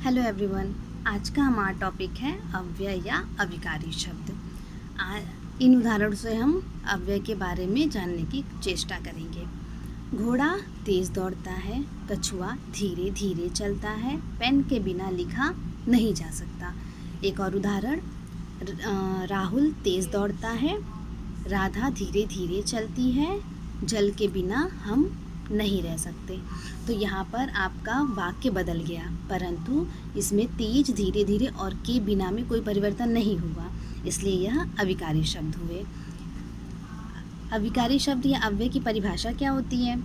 Hello everyone. आज का हमारा टॉपिक है अव्यय या अविकारी शब्द। इन उदाहरणों से हम अव्यय के बारे में जानने की चेष्टा करेंगे। घोड़ा तेज दौड़ता है, कछुआ धीरे धीरे चलता है, पेन के बिना लिखा नहीं जा सकता। एक और उदाहरण, राहुल तेज दौड़ता है, राधा धीरे धीरे चलती है, जल के बिना हम नहीं रह सकते। तो यहाँ पर आपका वाक्य बदल गया, परंतु इसमें तेज, धीरे धीरे और के बिना में कोई परिवर्तन नहीं हुआ, इसलिए यह अविकारी शब्द हुए। अविकारी शब्द या अव्यय की परिभाषा क्या होती है,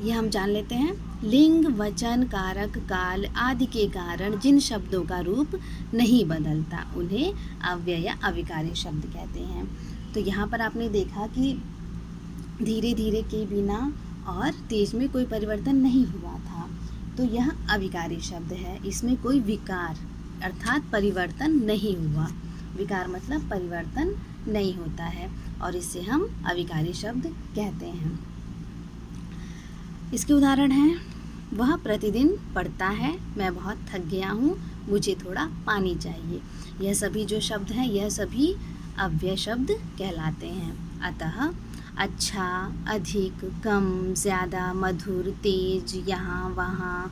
यह हम जान लेते हैं। लिंग, वचन, कारक, काल आदि के कारण जिन शब्दों का रूप नहीं बदलता उन्हें अव्यय या अविकारी शब्द कहते हैं। तो यहाँ पर आपने देखा कि धीरे धीरे के बिना और तेज में कोई परिवर्तन नहीं हुआ था, तो यह अविकारी शब्द है। इसमें कोई विकार अर्थात परिवर्तन नहीं हुआ। विकार मतलब परिवर्तन नहीं होता है और इसे हम अविकारी शब्द कहते हैं। इसके उदाहरण हैं, वह प्रतिदिन पढ़ता है, मैं बहुत थक गया हूँ, मुझे थोड़ा पानी चाहिए। यह सभी जो शब्द हैं यह सभी अव्यय शब्द कहलाते हैं। अतः अच्छा, अधिक, कम, ज़्यादा, मधुर, तेज, यहाँ, वहाँ,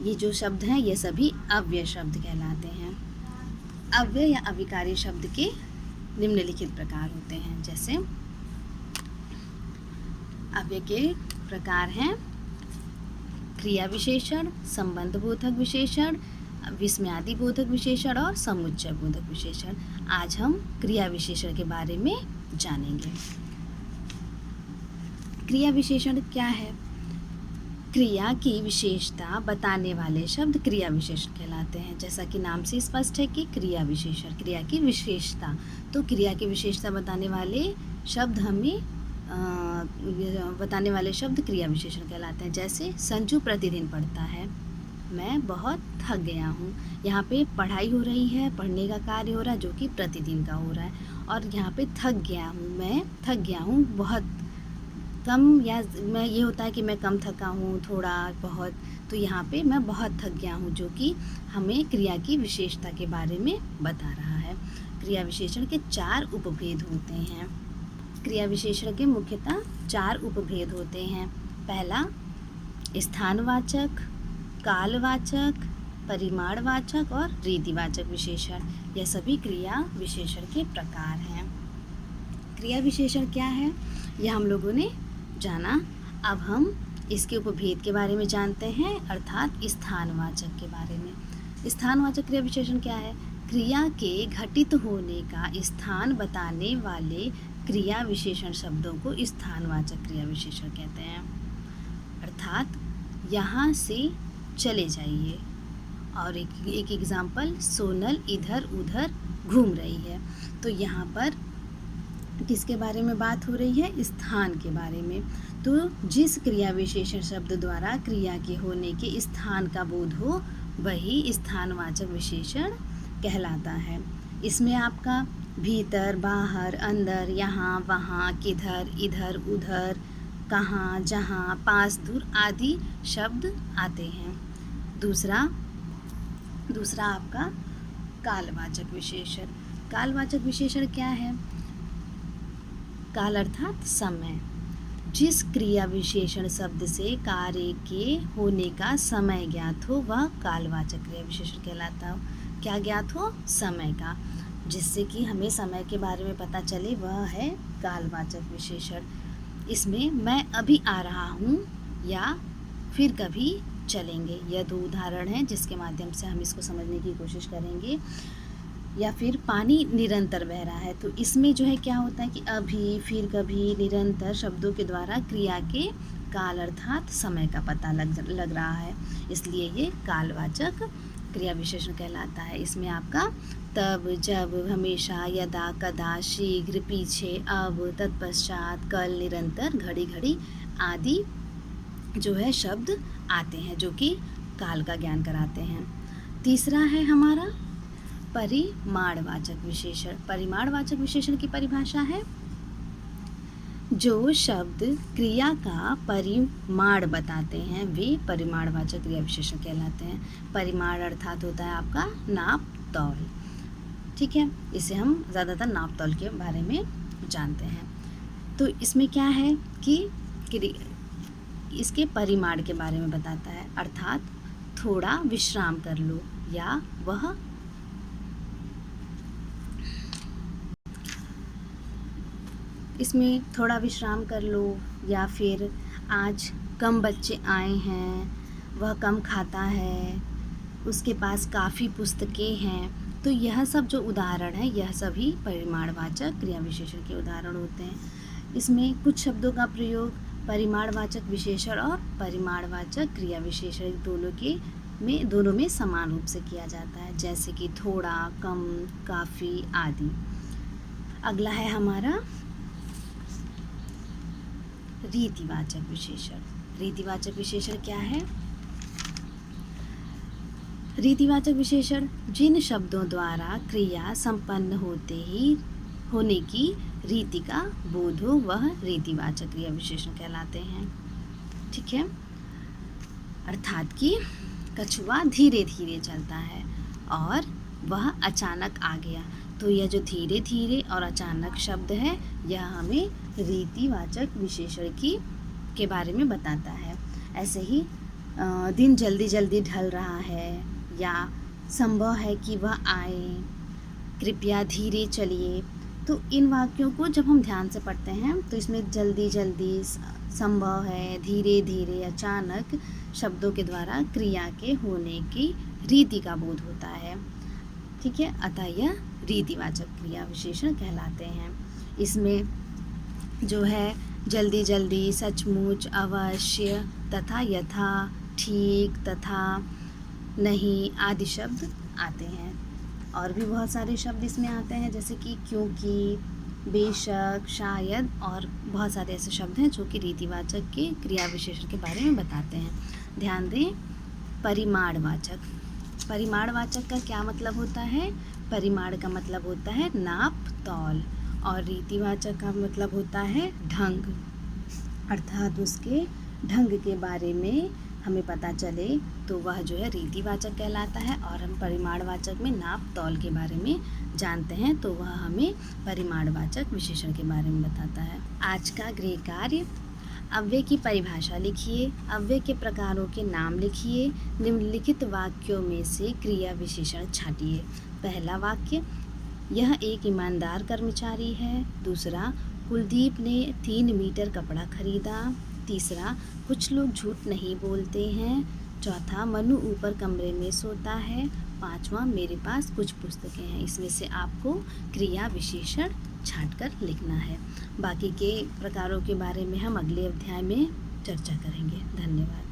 ये जो शब्द हैं ये सभी अव्यय शब्द कहलाते हैं। अव्यय या अविकारी शब्द के निम्नलिखित प्रकार होते हैं। जैसे अव्यय के प्रकार हैं क्रिया विशेषण, संबंध बोधक विशेषण, विस्मयादि बोधक विशेषण और समुच्चय बोधक विशेषण। आज हम क्रिया विशेषण के बारे में जानेंगे। क्रिया विशेषण क्या है? क्रिया की विशेषता बताने वाले शब्द क्रिया विशेषण कहलाते हैं। जैसा कि नाम से स्पष्ट है कि क्रिया विशेषण, क्रिया की विशेषता, तो क्रिया की विशेषता बताने वाले शब्द बताने वाले शब्द क्रिया विशेषण कहलाते हैं। जैसे संजू प्रतिदिन पढ़ता है, मैं बहुत थक गया हूँ। यहाँ पे पढ़ाई हो रही है, पढ़ने का कार्य हो रहा है जो कि प्रतिदिन का हो रहा है, और यहाँ पे थक गया हूँ, मैं थक गया हूँ बहुत कम, या मैं ये होता है कि मैं कम थका हूँ, थोड़ा, बहुत, तो यहाँ पे मैं बहुत थक गया हूँ जो कि हमें क्रिया की विशेषता के बारे में बता रहा है। क्रिया विशेषण के 4 उपभेद होते हैं। क्रिया विशेषण के मुख्यतः 4 उपभेद होते हैं। पहला, स्थानवाचक, कालवाचक, परिमाणवाचक और रीतिवाचक विशेषण। यह सभी क्रिया विशेषण के प्रकार हैं। क्रिया विशेषण क्या है यह हम लोगों ने जाना। अब हम इसके उपभेद के बारे में जानते हैं, अर्थात स्थानवाचक के बारे में। स्थानवाचक क्रिया विशेषण क्या है? क्रिया के घटित होने का स्थान बताने वाले क्रिया विशेषण शब्दों को स्थानवाचक क्रिया विशेषण कहते हैं। अर्थात यहाँ से चले जाइए, और एक एग्जाम्पल, सोनल इधर उधर घूम रही है। तो यहाँ पर किसके बारे में बात हो रही है? स्थान के बारे में। तो जिस क्रिया विशेषण शब्द द्वारा क्रिया के होने के स्थान का बोध हो वही स्थानवाचक विशेषण कहलाता है। इसमें आपका भीतर, बाहर, अंदर, यहाँ, वहाँ, किधर, इधर, उधर, कहाँ, जहाँ, पास, दूर आदि शब्द आते हैं। दूसरा आपका कालवाचक विशेषण। कालवाचक विशेषण क्या है? काल अर्थात समय। जिस क्रिया विशेषण शब्द से कार्य के होने का समय ज्ञात हो वह कालवाचक क्रिया विशेषण कहलाता हो। क्या ज्ञात हो? समय का, जिससे कि हमें समय के बारे में पता चले वह है कालवाचक विशेषण। इसमें मैं अभी आ रहा हूँ या फिर कभी चलेंगे, यह 2 उदाहरण हैं जिसके माध्यम से हम इसको समझने की कोशिश करेंगे। या फिर पानी निरंतर बह रहा है, तो इसमें जो है क्या होता है कि अभी, फिर कभी, निरंतर शब्दों के द्वारा क्रिया के काल अर्थात समय का पता लग रहा है, इसलिए ये कालवाचक क्रिया विशेषण कहलाता है। इसमें आपका तब, जब, हमेशा, यदा, कदा, शीघ्र, पीछे, अब, तत्पश्चात, कल, निरंतर, घड़ी घड़ी आदि जो है शब्द आते हैं जो कि काल का ज्ञान कराते हैं। तीसरा है हमारा परिमाणवाचक विशेषण। परिमाणवाचक विशेषण की परिभाषा है, जो शब्द क्रिया का परिमाण बताते हैं वे परिमाणवाचक क्रिया विशेषण कहलाते हैं। परिमाण अर्थात होता है आपका नाप तौल। ठीक है, इसे हम ज़्यादातर नाप तौल के बारे में जानते हैं। तो इसमें क्या है कि इसके परिमाण के बारे में बताता है, अर्थात थोड़ा विश्राम कर लो, या वह इसमें थोड़ा विश्राम कर लो, या फिर आज कम बच्चे आए हैं, वह कम खाता है, उसके पास काफ़ी पुस्तकें हैं। तो यह सब जो उदाहरण है यह सभी परिमाणवाचक क्रिया विशेषण के उदाहरण होते हैं। इसमें कुछ शब्दों का प्रयोग परिमाणवाचक विशेषण और परिमाणवाचक क्रिया विशेषण दोनों में समान रूप से किया जाता है, जैसे कि थोड़ा, कम, काफ़ी आदि। अगला है हमारा रीतिवाचक विशेषण। रीतिवाचक विशेषण क्या है? रीतिवाचक विशेषण जिन शब्दों द्वारा क्रिया संपन्न होने की रीति का बोध हो वह रीतिवाचक क्रिया विशेषण कहलाते हैं। ठीक है, अर्थात कि कछुआ धीरे धीरे चलता है और वह अचानक आ गया। तो यह जो धीरे धीरे और अचानक शब्द है यह हमें रीतिवाचक विशेषण के बारे में बताता है। ऐसे ही दिन जल्दी जल्दी ढल रहा है, या संभव है कि वह आए, कृपया धीरे चलिए। तो इन वाक्यों को जब हम ध्यान से पढ़ते हैं तो इसमें जल्दी जल्दी, संभव है, धीरे धीरे, अचानक शब्दों के द्वारा क्रिया के होने की रीति का बोध होता है। ठीक है, अतः यह रीतिवाचक क्रिया विशेषण कहलाते हैं। इसमें जो है जल्दी जल्दी, सचमुच, अवश्य तथा यथा, ठीक तथा, नहीं आदि शब्द आते हैं। और भी बहुत सारे शब्द इसमें आते हैं, जैसे कि क्योंकि, बेशक, शायद, और बहुत सारे ऐसे शब्द हैं जो कि रीतिवाचक के क्रिया विशेषण के बारे में बताते हैं। ध्यान दें, परिमाणवाचक। परिमाणवाचक का क्या मतलब होता है? परिमाण का मतलब होता है नाप तौल, और रीतिवाचक का मतलब होता है ढंग, अर्थात उसके ढंग के बारे में हमें पता चले तो वह जो है रीतिवाचक कहलाता है। और हम परिमाणवाचक में नाप तौल के बारे में जानते हैं तो वह हमें परिमाणवाचक विशेषण के बारे में बताता है। आज का गृह कार्य, अव्यय की परिभाषा लिखिए, अव्यय के प्रकारों के नाम लिखिए, निम्नलिखित वाक्यों में से क्रिया विशेषण छांटिए। पहला वाक्य, यह एक ईमानदार कर्मचारी है। दूसरा, कुलदीप ने 3 मीटर कपड़ा खरीदा। तीसरा, कुछ लोग झूठ नहीं बोलते हैं। चौथा, मनु ऊपर कमरे में सोता है। पांचवा, मेरे पास कुछ पुस्तकें हैं। इसमें से आपको क्रिया विशेषण छांटकर लिखना है। बाकी के प्रकारों के बारे में हम अगले अध्याय में चर्चा करेंगे। धन्यवाद।